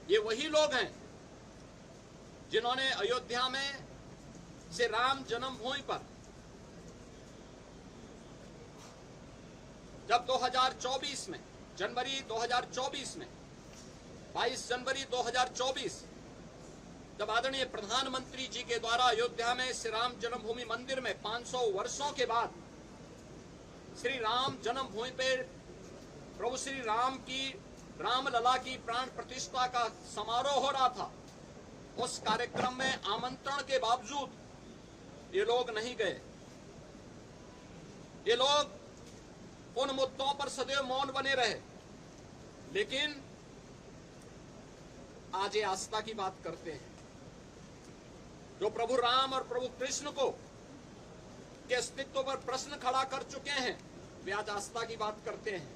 ये वही लोग हैं जिन्होंने अयोध्या में से राम जन्मभूमि पर जब 2024 में जनवरी 2024 में 22 जनवरी 2024 जब आदरणीय प्रधानमंत्री जी के द्वारा अयोध्या में श्री राम जन्मभूमि मंदिर में 500 वर्षों के बाद श्री राम जन्मभूमि पर प्रभु श्री राम की रामलला की प्राण प्रतिष्ठा का समारोह हो रहा था, उस कार्यक्रम में आमंत्रण के बावजूद ये लोग नहीं गए। ये लोग उन मुद्दों पर सदैव मौन बने रहे, लेकिन आज ये आस्था की बात करते हैं। जो प्रभु राम और प्रभु कृष्ण को के अस्तित्व पर प्रश्न खड़ा कर चुके हैं, वे आज आस्था की बात करते हैं।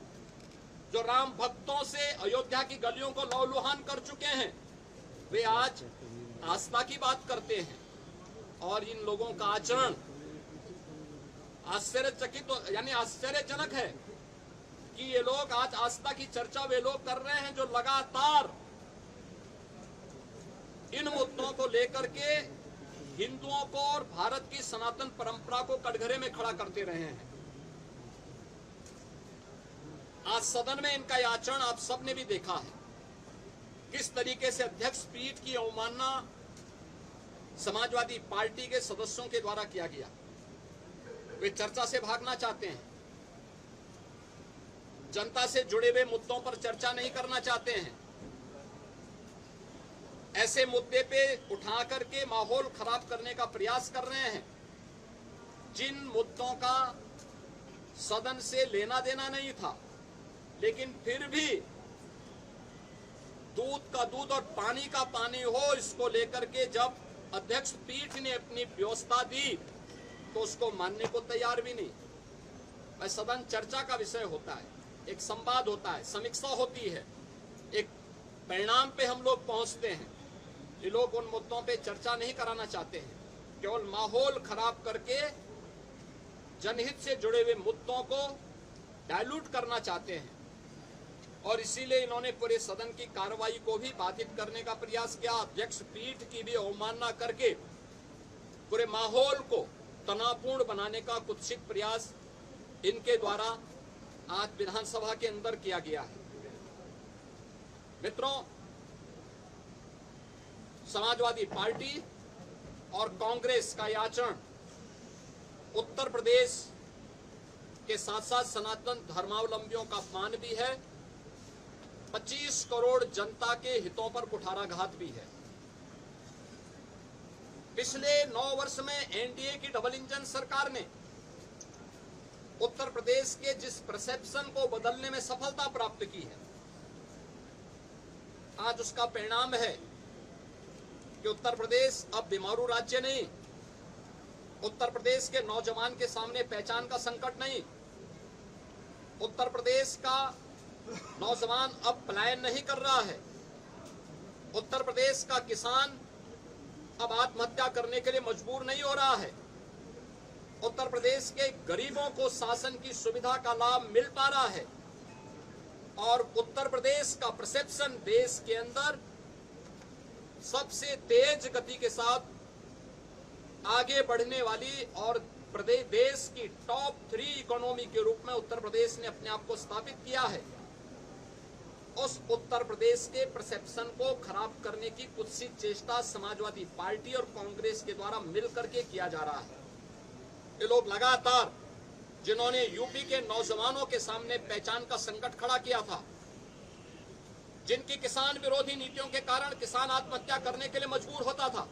जो राम भक्तों से अयोध्या की गलियों को लौलुहान कर चुके हैं, वे आज आस्था की बात करते हैं। और इन लोगों का आचरण आश्चर्यचकित यानी आश्चर्यजनक है कि ये लोग आज आस्था की चर्चा वे लोग कर रहे हैं जो लगातार इन मुद्दों को लेकर के हिंदुओं को और भारत की सनातन परंपरा को कटघरे में खड़ा करते रहे हैं। आज सदन में इनका आचरण आप सबने भी देखा है, किस तरीके से अध्यक्ष पीठ की अवमानना समाजवादी पार्टी के सदस्यों के द्वारा किया गया। वे चर्चा से भागना चाहते हैं, जनता से जुड़े हुए मुद्दों पर चर्चा नहीं करना चाहते हैं। ऐसे मुद्दे पे उठा करके माहौल खराब करने का प्रयास कर रहे हैं जिन मुद्दों का सदन से लेना देना नहीं था, लेकिन फिर भी दूध का दूध और पानी का पानी हो, इसको लेकर के जब अध्यक्ष पीठ ने अपनी व्यवस्था दी तो उसको मानने को तैयार भी नहीं। वह सदन चर्चा का विषय होता है, एक संवाद होता है, समीक्षा होती है, एक परिणाम पे हम लोग पहुंचते हैं। ये लोग उन मुद्दों पे चर्चा नहीं कराना चाहते हैं, केवल माहौल खराब करके जनहित से जुड़े हुए मुद्दों को डाइल्यूट करना चाहते हैं। और इसीलिए इन्होंने पूरे सदन की कार्रवाई को भी बाधित करने का प्रयास किया, अध्यक्ष पीठ की भी अवमानना करके पूरे माहौल को तनावपूर्ण बनाने का कुत्सित प्रयास इनके द्वारा आज विधानसभा के अंदर किया गया है। मित्रों, समाजवादी पार्टी और कांग्रेस का यह आचरण उत्तर प्रदेश के साथ साथ सनातन धर्मावलंबियों का अपमान भी है, 25 करोड़ जनता के हितों पर कुठाराघात भी है। पिछले 9 वर्ष में एनडीए की डबल इंजन सरकार ने उत्तर प्रदेश के जिस परसेप्शन को बदलने में सफलता प्राप्त की है, आज उसका परिणाम है कि उत्तर प्रदेश अब बीमारू राज्य नहीं, उत्तर प्रदेश के नौजवान के सामने पहचान का संकट नहीं, उत्तर प्रदेश का नौजवान अब पलायन नहीं कर रहा है, उत्तर प्रदेश का किसान अब आत्महत्या करने के लिए मजबूर नहीं हो रहा है, उत्तर प्रदेश के गरीबों को शासन की सुविधा का लाभ मिल पा रहा है और उत्तर प्रदेश का परसेप्शन देश के अंदर सबसे तेज गति के साथ आगे बढ़ने वाली और प्रदेश देश की टॉप 3 इकोनॉमी के रूप में उत्तर प्रदेश ने अपने आप को स्थापित किया है। उस उत्तर प्रदेश के परसेप्शन को खराब करने की कुत्सित चेष्टा समाजवादी पार्टी और कांग्रेस के द्वारा मिलकर के किया जा रहा है। ये लोग लगातार जिन्होंने यूपी के नौजवानों के सामने पहचान का संकट खड़ा किया था, जिनकी किसान विरोधी नीतियों के कारण किसान आत्महत्या करने के लिए मजबूर होता था,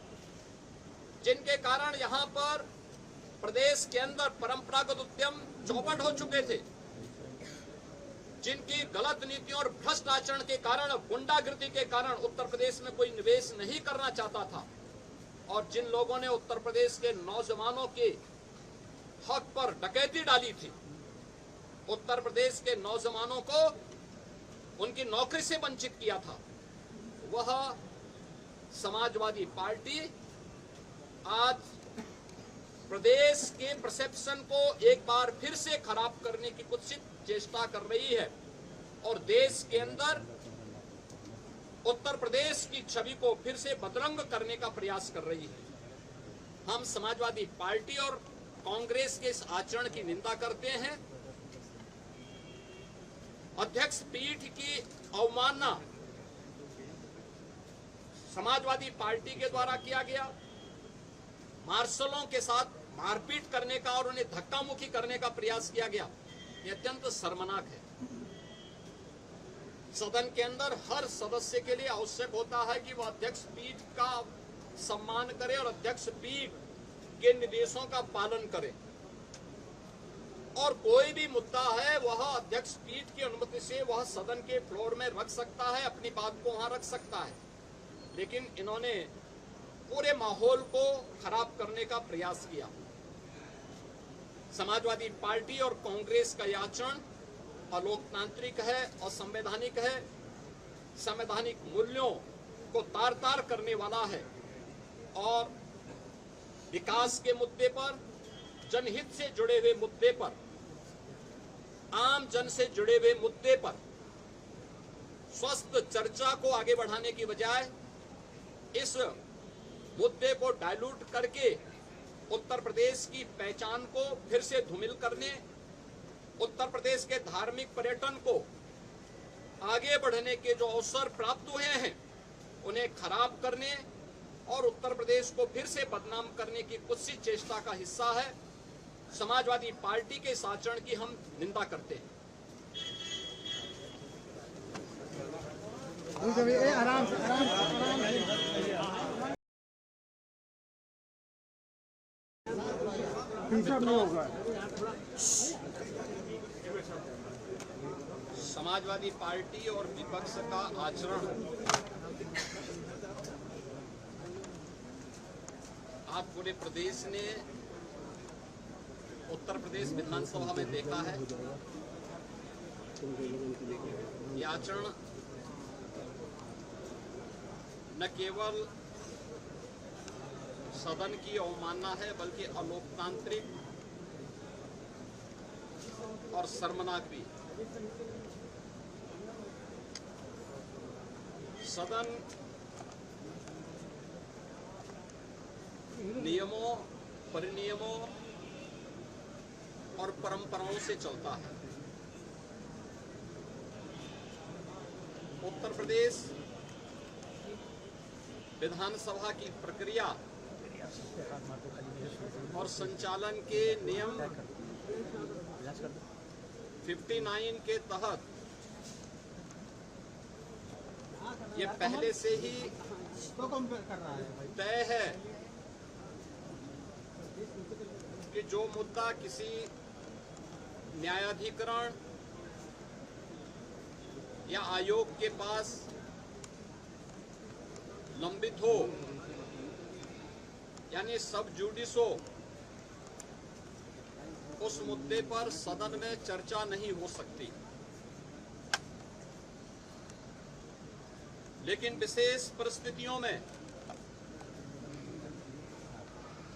जिनके कारण यहां पर प्रदेश के अंदर परंपरागत उद्यम चौपट हो चुके थे, जिनकी गलत नीतियों और भ्रष्ट आचरण के कारण, गुंडागिर्दी के कारण उत्तर प्रदेश में कोई निवेश नहीं करना चाहता था और जिन लोगों ने उत्तर प्रदेश के नौजवानों के हक पर डकैती डाली थी, उत्तर प्रदेश के नौजवानों को उनकी नौकरी से वंचित किया था, वह समाजवादी पार्टी आज प्रदेश के परसेप्शन को एक बार फिर से खराब करने की कुत्सित चेष्टा कर रही है और देश के अंदर उत्तर प्रदेश की छवि को फिर से बदरंग करने का प्रयास कर रही है। हम समाजवादी पार्टी और कांग्रेस के इस आचरण की निंदा करते हैं। अध्यक्ष पीठ की अवमानना समाजवादी पार्टी के द्वारा किया गया, मार्शलों के साथ मारपीट करने का और उन्हें धक्का मुक्की करने का प्रयास किया गया, यह अत्यंत शर्मनाक है। सदन के अंदर हर सदस्य के लिए आवश्यक होता है कि वह अध्यक्ष पीठ का सम्मान करे और अध्यक्ष पीठ के निर्देशों का पालन करे, और कोई भी मुद्दा है वह अध्यक्ष पीठ की अनुमति से वह सदन के फ्लोर में रख सकता है, अपनी बात को वहां रख सकता है। लेकिन इन्होंने पूरे माहौल को खराब करने का प्रयास किया। समाजवादी पार्टी और कांग्रेस का यह आचरण अलोकतांत्रिक है, असंवैधानिक है, संवैधानिक मूल्यों को तार तार करने वाला है और विकास के मुद्दे पर, जनहित से जुड़े हुए मुद्दे पर, आम जन से जुड़े हुए मुद्दे पर स्वस्थ चर्चा को आगे बढ़ाने की बजाय इस मुद्दे को डाइल्यूट करके उत्तर प्रदेश की पहचान को फिर से धूमिल करने, उत्तर प्रदेश के धार्मिक पर्यटन को आगे बढ़ने के जो अवसर प्राप्त हुए हैं उन्हें खराब करने और उत्तर प्रदेश को फिर से बदनाम करने की कुत्सित चेष्टा का हिस्सा है। समाजवादी पार्टी के इस आचरण की हम निंदा करते हैं। आराम से नहीं होगा। समाजवादी पार्टी और विपक्ष का आचरण आज पूरे प्रदेश ने उत्तर प्रदेश विधानसभा में देखा है। यह आचरण न केवल सदन की अवमानना है बल्कि अलोकतांत्रिक और शर्मनाक भी। सदन नियमों, परिनियमों और परंपराओं से चलता है। उत्तर प्रदेश विधानसभा की प्रक्रिया और संचालन के नियम 59 के तहत ये पहले से ही तय है कि जो मुद्दा किसी न्यायाधिकरण या आयोग के पास लंबित हो, यानी सब जुडिस हो, उस मुद्दे पर सदन में चर्चा नहीं हो सकती। लेकिन विशेष परिस्थितियों में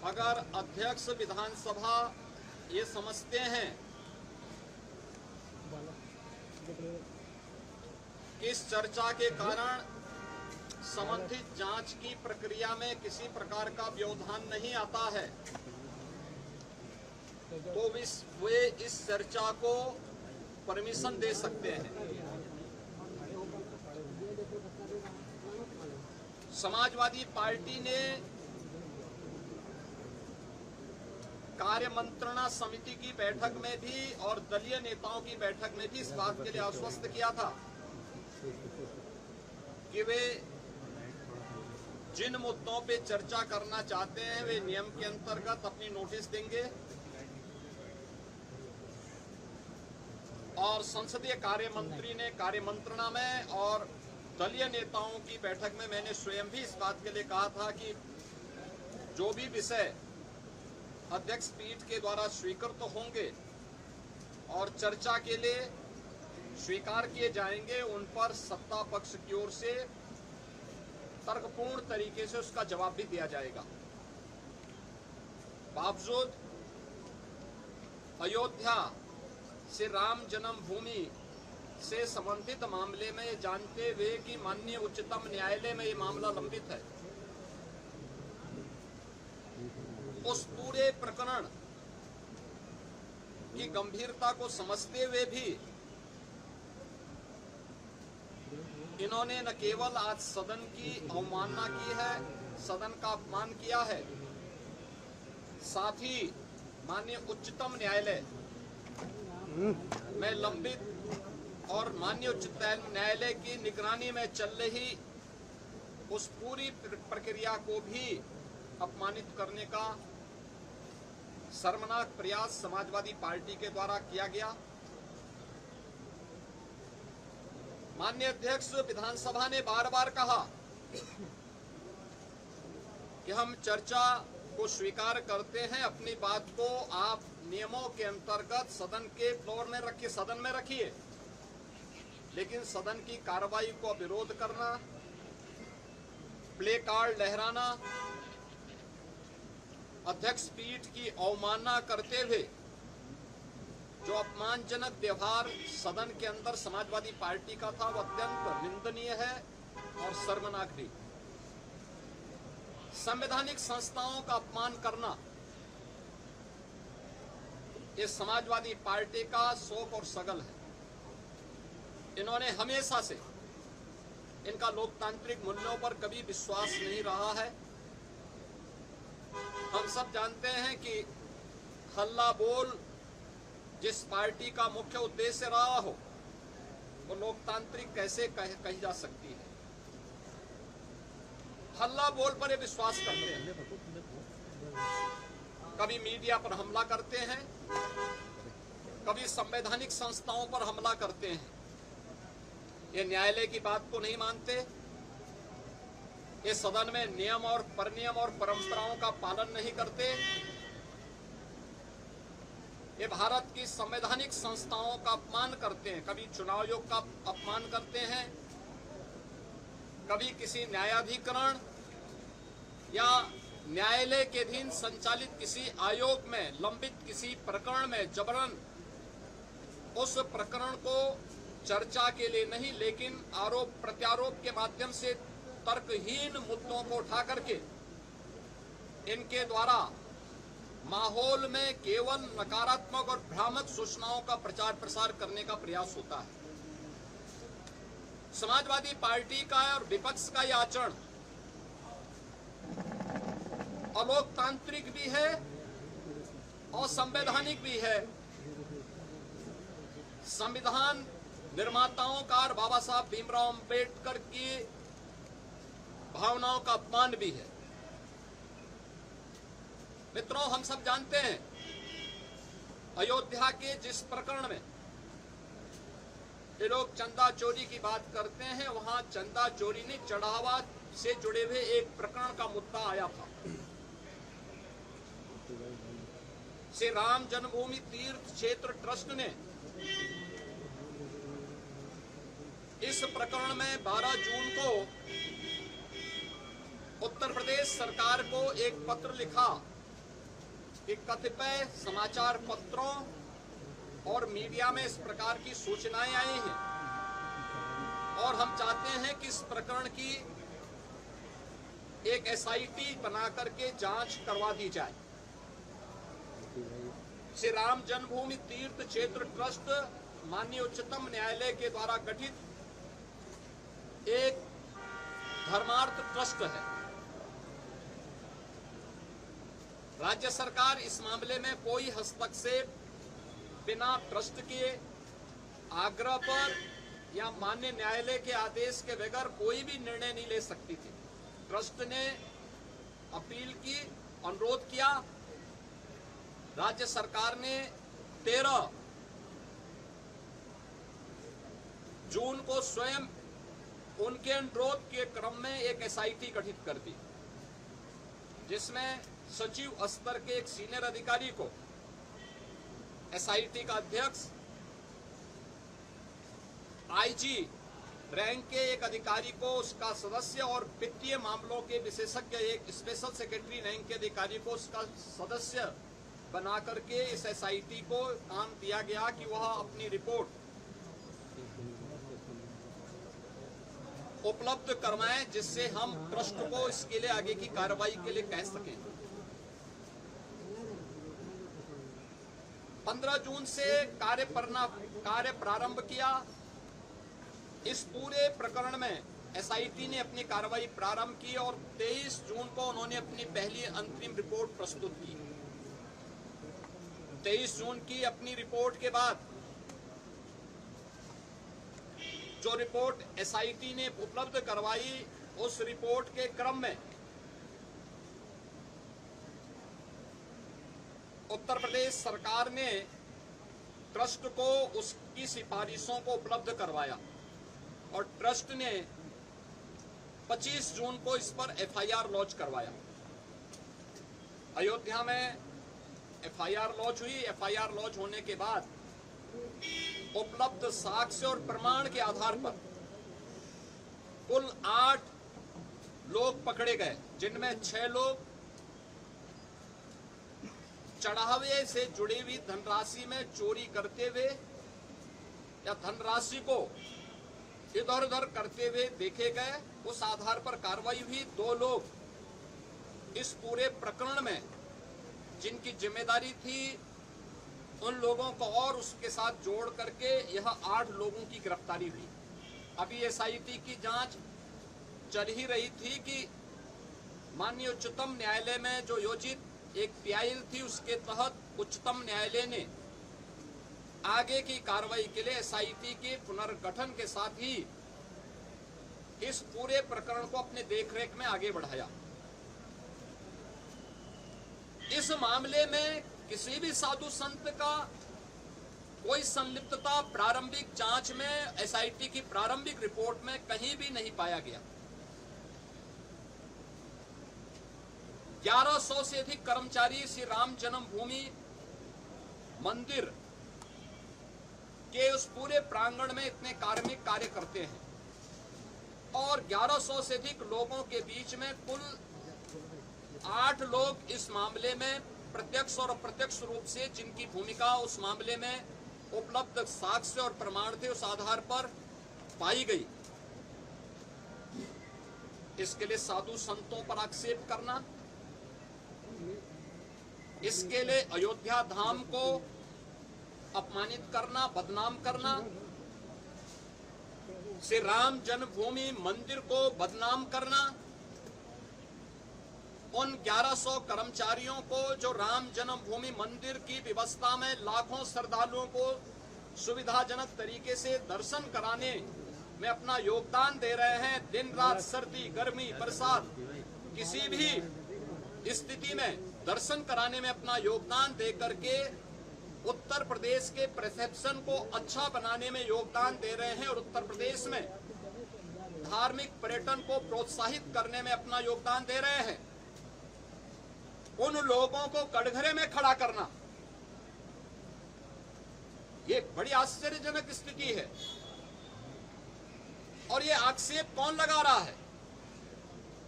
अगर अध्यक्ष विधानसभा ये समझते हैं कि इस चर्चा के कारण संबंधित जांच की प्रक्रिया में किसी प्रकार का व्यवधान नहीं आता है, तो वे इस चर्चा को परमिशन दे सकते हैं। समाजवादी पार्टी ने कार्य मंत्रणा समिति की बैठक में भी और दलीय नेताओं की बैठक में भी इस बात के लिए आश्वस्त किया था कि वे जिन मुद्दों पे चर्चा करना चाहते हैं वे नियम के अंतर्गत अपनी नोटिस देंगे और संसदीय कार्य मंत्री ने कार्य मंत्रणा में और दलीय नेताओं की बैठक में मैंने स्वयं भी इस बात के लिए कहा था कि जो भी विषय अध्यक्ष पीठ के द्वारा स्वीकृत होंगे और चर्चा के लिए स्वीकार किए जाएंगे, उन पर सत्ता पक्ष की ओर से तर्कपूर्ण तरीके से उसका जवाब भी दिया जाएगा। बावजूद अयोध्या से राम जन्मभूमि से संबंधित मामले में ये जानते हुए कि माननीय उच्चतम न्यायालय में ये मामला लंबित है, उस पूरे प्रकरण की गंभीरता को समझते हुए भी इन्होंने न केवल आज सदन की अवमानना की है, सदन का अपमान किया है, साथ ही माननीय उच्चतम न्यायालय में लंबित और माननीय उच्चतम न्यायालय की निगरानी में चल रही उस पूरी प्रक्रिया को भी अपमानित करने का शर्मनाक प्रयास समाजवादी पार्टी के द्वारा किया गया। माननीय अध्यक्ष विधानसभा ने बार बार कहा कि हम चर्चा को स्वीकार करते हैं, अपनी बात को आप नियमों के अंतर्गत सदन के फ्लोर में रखिए, सदन में रखिए, लेकिन सदन की कार्रवाई को विरोध करना, प्ले कार्ड लहराना, अध्यक्ष पीठ की अवमानना करते हुए जो अपमानजनक व्यवहार सदन के अंदर समाजवादी पार्टी का था, वह अत्यंत निंदनीय है और शर्मनाक भी। संवैधानिक संस्थाओं का अपमान करना ये समाजवादी पार्टी का शौक और सगल है। इन्होंने हमेशा से इनका लोकतांत्रिक मूल्यों पर कभी विश्वास नहीं रहा है। हम सब जानते हैं कि हल्ला बोल जिस पार्टी का मुख्य उद्देश्य रहा हो, वो लोकतांत्रिक कैसे कही जा सकती है। हल्ला बोल पर ये विश्वास करते हैं, कभी मीडिया पर हमला करते हैं, कभी संवैधानिक संस्थाओं पर हमला करते हैं। ये न्यायालय की बात को नहीं मानते, ये सदन में नियम और परनियम और परंपराओं का पालन नहीं करते, ये भारत की संवैधानिक संस्थाओं का अपमान करते हैं, कभी चुनाव आयोग का अपमान करते हैं, कभी किसी न्यायाधिकरण या न्यायालय के अधीन संचालित किसी आयोग में लंबित किसी प्रकरण में जबरन उस प्रकरण को चर्चा के लिए नहीं, लेकिन आरोप प्रत्यारोप के माध्यम से तर्कहीन मुद्दों को उठा करके इनके द्वारा माहौल में केवल नकारात्मक और भ्रामक सूचनाओं का प्रचार प्रसार करने का प्रयास होता है। समाजवादी पार्टी का और विपक्ष का यह आचरण अलोकतांत्रिक भी है और संवैधानिक भी है। संविधान निर्माताओं का और बाबा साहब भीमराव अंबेडकर की भावनाओं का अपमान भी है। मित्रों, हम सब जानते हैं अयोध्या के जिस प्रकरण में ये लोग चंदा चोरी की बात करते हैं, वहां चंदा चोरी नहीं, चढ़ावा से जुड़े हुए एक प्रकरण का मुद्दा आया था। श्री राम जन्मभूमि तीर्थ क्षेत्र ट्रस्ट ने इस प्रकरण में 12 जून को उत्तर प्रदेश सरकार को एक पत्र लिखा कि कतिपय समाचार पत्रों और मीडिया में इस प्रकार की सूचनाएं आई हैं और हम चाहते हैं कि इस प्रकरण की एक एसआईटी बना करके जांच करवा दी जाए। श्री राम जन्मभूमि तीर्थ क्षेत्र ट्रस्ट माननीय उच्चतम न्यायालय के द्वारा गठित एक धर्मार्थ ट्रस्ट है। राज्य सरकार इस मामले में कोई हस्तक्षेप बिना ट्रस्ट के आग्रह पर या माननीय न्यायालय के आदेश के बगैर कोई भी निर्णय नहीं ले सकती थी। ट्रस्ट ने अपील की, अनुरोध किया, राज्य सरकार ने 13 जून को स्वयं उनके अनुरोध के क्रम में एक एसआईटी गठित कर दी, जिसमें सचिव स्तर के एक सीनियर अधिकारी को एसआईटी का अध्यक्ष, आईजी रैंक के एक अधिकारी को उसका सदस्य और वित्तीय मामलों के विशेषज्ञ एक स्पेशल सेक्रेटरी रैंक के अधिकारी को उसका सदस्य बना करके इस एसआईटी को काम दिया गया कि वह अपनी रिपोर्ट उपलब्ध करवाएं जिससे हम ट्रस्ट को इसके लिए आगे की कार्रवाई के लिए कह सकें। 15 जून से कार्य प्रारंभ किया। इस पूरे प्रकरण में एसआईटी ने अपनी कार्रवाई प्रारंभ की और 23 जून को उन्होंने अपनी पहली अंतरिम रिपोर्ट प्रस्तुत की। 23 जून की अपनी रिपोर्ट के बाद जो रिपोर्ट एसआईटी ने उपलब्ध करवाई, उस रिपोर्ट के क्रम में उत्तर प्रदेश सरकार ने ट्रस्ट को उसकी सिफारिशों को उपलब्ध करवाया और ट्रस्ट ने 25 जून को इस पर एफआईआर लॉन्च करवाया। अयोध्या में एफआईआर लॉन्च हुई। एफआईआर लॉन्च होने के बाद उपलब्ध साक्ष्य और प्रमाण के आधार पर कुल 8 लोग पकड़े गए, जिनमें 6 लोग चढ़ावे से जुड़ी हुई धनराशि में चोरी करते हुए या धनराशि को इधर उधर करते हुए देखे गए। उस आधार पर कार्रवाई हुई। 2 लोग इस पूरे प्रकरण में जिनकी जिम्मेदारी थी, उन लोगों को और उसके साथ जोड़ करके यह 8 लोगों की गिरफ्तारी हुई। अभी एसआईटी की जांच चल ही रही थी कि माननीय उच्चतम न्यायालय में जो योजित एक पीआईएल थी, उसके तहत उच्चतम न्यायालय ने आगे की कार्रवाई के लिए एसआईटी के पुनर्गठन के साथ ही इस पूरे प्रकरण को अपने देखरेख में आगे बढ़ाया। इस मामले में किसी भी साधु संत का कोई संलिप्तता प्रारंभिक जांच में एसआईटी की प्रारंभिक रिपोर्ट में कहीं भी नहीं पाया गया। 1100 से अधिक कर्मचारी श्री राम जन्मभूमि मंदिर के उस पूरे प्रांगण में इतने कार्मिक कार्य करते हैं और 1100 से अधिक लोगों के बीच में कुल 8 लोग इस मामले में प्रत्यक्ष और अप्रत्यक्ष रूप से जिनकी भूमिका उस मामले में उपलब्ध साक्ष्य और प्रमाण थे, उस आधार पर पाई गई। इसके लिए साधु संतों पर आक्षेप करना, इसके लिए अयोध्या धाम को अपमानित करना, बदनाम करना, श्री राम जन्मभूमि मंदिर को बदनाम करना, उन 1100 कर्मचारियों को जो राम जन्मभूमि मंदिर की व्यवस्था में लाखों श्रद्धालुओं को सुविधाजनक तरीके से दर्शन कराने में अपना योगदान दे रहे हैं, दिन रात सर्दी गर्मी बरसात किसी भी स्थिति में दर्शन कराने में अपना योगदान दे करके उत्तर प्रदेश के परसेप्शन को अच्छा बनाने में योगदान दे रहे हैं और उत्तर प्रदेश में धार्मिक पर्यटन को प्रोत्साहित करने में अपना योगदान दे रहे हैं। उन लोगों को कटघरे में खड़ा करना, ये बड़ी आश्चर्यजनक स्थिति है। और ये आक्षेप कौन लगा रहा है?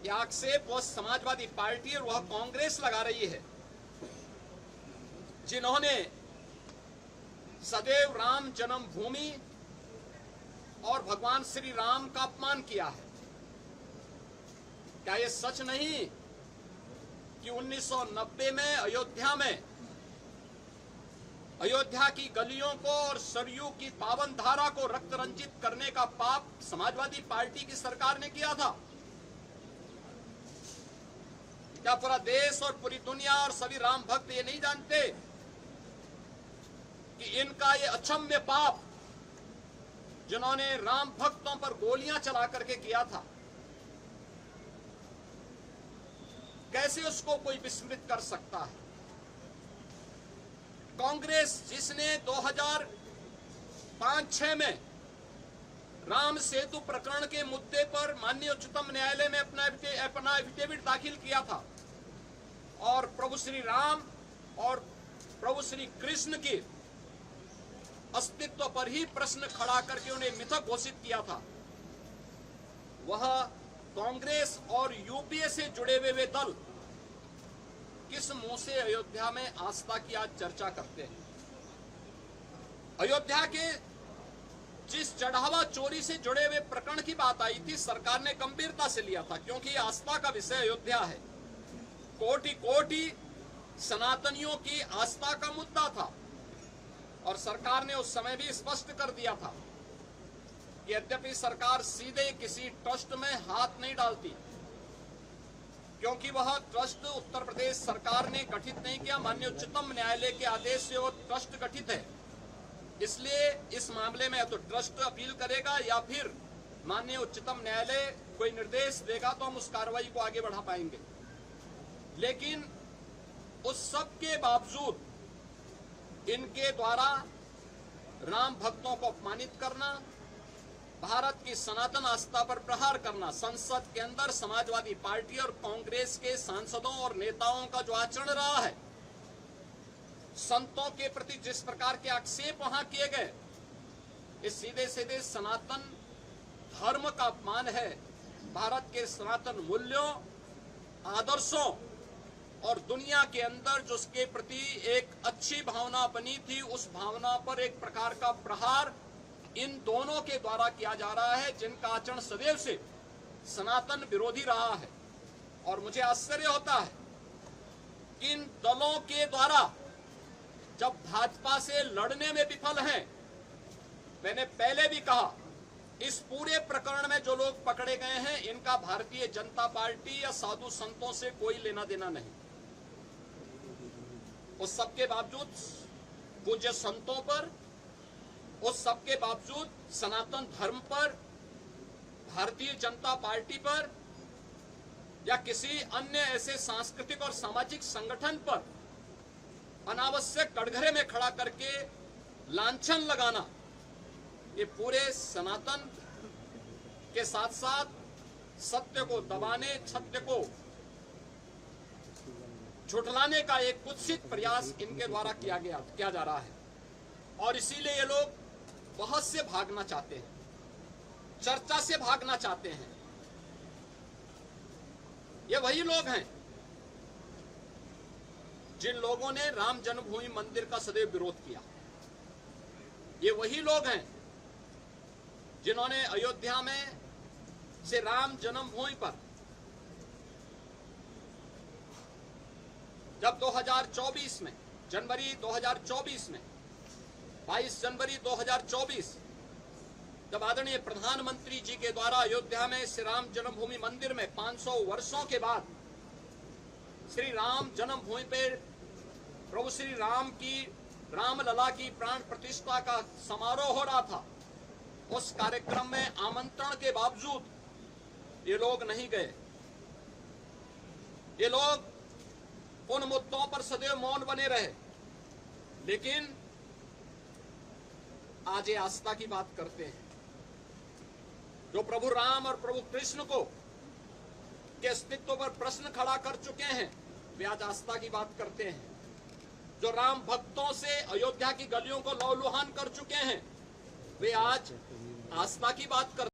ये आक्षेप वह समाजवादी पार्टी और वह कांग्रेस लगा रही है, जिन्होंने सदैव राम जन्मभूमि और भगवान श्री राम का अपमान किया है। क्या ये सच नहीं कि 1990 में अयोध्या की गलियों को और सरयू की पावन धारा को रक्त रंजित करने का पाप समाजवादी पार्टी की सरकार ने किया था? क्या पूरा देश और पूरी दुनिया और सभी राम भक्त ये नहीं जानते कि इनका ये अक्षम्य पाप जिन्होंने राम भक्तों पर गोलियां चला करके किया था, कैसे उसको कोई विस्मृत कर सकता है? कांग्रेस जिसने 2005-6 में राम सेतु प्रकरण के मुद्दे पर माननीय उच्चतम न्यायालय में अपना एफिडेविट दाखिल किया था और प्रभु श्री राम और प्रभु श्री कृष्ण के अस्तित्व पर ही प्रश्न खड़ा करके उन्हें मिथक घोषित किया था, वह कांग्रेस और यूपीए से जुड़े हुए दल किस मुंह से अयोध्या में आस्था की आज चर्चा करते हैं? अयोध्या के जिस चढ़ावा चोरी से जुड़े हुए प्रकरण की बात आई थी, सरकार ने गंभीरता से लिया था, क्योंकि आस्था का विषय अयोध्या है। कोटि कोटि सनातनियों की आस्था का मुद्दा था और सरकार ने उस समय भी स्पष्ट कर दिया था कि यद्यपि सरकार सीधे किसी ट्रस्ट में हाथ नहीं डालती, क्योंकि वह ट्रस्ट उत्तर प्रदेश सरकार ने गठित नहीं किया, माननीय उच्चतम न्यायालय के आदेश से वो ट्रस्ट गठित है। इसलिए इस मामले में या तो ट्रस्ट अपील करेगा या फिर माननीय उच्चतम न्यायालय कोई निर्देश देगा तो हम उस कार्रवाई को आगे बढ़ा पाएंगे। लेकिन उस सब के बावजूद इनके द्वारा राम भक्तों को अपमानित करना, भारत की सनातन आस्था पर प्रहार करना, संसद के अंदर समाजवादी पार्टी और कांग्रेस के सांसदों और नेताओं का जो आचरण रहा है, संतों के प्रति जिस प्रकार के आक्षेप वहां किए गए, ये सीधे सीधे सनातन धर्म का अपमान है। भारत के सनातन मूल्यों, आदर्शों और दुनिया के अंदर जो उसके प्रति एक अच्छी भावना बनी थी, उस भावना पर एक प्रकार का प्रहार इन दोनों के द्वारा किया जा रहा है, जिनका आचरण सदैव से सनातन विरोधी रहा है। और मुझे आश्चर्य होता है कि इन दलों के द्वारा जब भाजपा से लड़ने में विफल हैं, मैंने पहले भी कहा, इस पूरे प्रकरण में जो लोग पकड़े गए हैं, इनका भारतीय जनता पार्टी या साधु संतों से कोई लेना देना नहीं। उस सबके बावजूद पूज्य संतों पर, उस सबके बावजूद सनातन धर्म पर, भारतीय जनता पार्टी पर या किसी अन्य ऐसे सांस्कृतिक और सामाजिक संगठन पर अनावश्यक कटघरे में खड़ा करके लांछन लगाना, ये पूरे सनातन के साथ साथ सत्य को दबाने, सत्य को झुठलाने का एक कुत्सित प्रयास इनके द्वारा किया जा रहा है। और इसीलिए ये लोग बहस से भागना चाहते हैं, चर्चा से भागना चाहते हैं। ये वही लोग हैं जिन लोगों ने राम जन्मभूमि मंदिर का सदैव विरोध किया। ये वही लोग हैं जिन्होंने अयोध्या में से राम जन्मभूमि पर जब 2024 में, जनवरी 2024 में, 22 जनवरी 2024, जब आदरणीय प्रधानमंत्री जी के द्वारा अयोध्या में श्री राम जन्मभूमि मंदिर में 500 वर्षों के बाद श्री राम जन्मभूमि पर प्रभु श्री राम की, रामलला की प्राण प्रतिष्ठा का समारोह हो रहा था, उस कार्यक्रम में आमंत्रण के बावजूद ये लोग नहीं गए। ये लोग उन मुद्दों पर सदैव मौन बने रहे। लेकिन आज ये आस्था की बात करते हैं, जो प्रभु राम और प्रभु कृष्ण को के अस्तित्व पर प्रश्न खड़ा कर चुके हैं, वे आज आस्था की बात करते हैं। जो राम भक्तों से अयोध्या की गलियों को लहूलुहान कर चुके हैं, वे आज आस्था की बात करते हैं।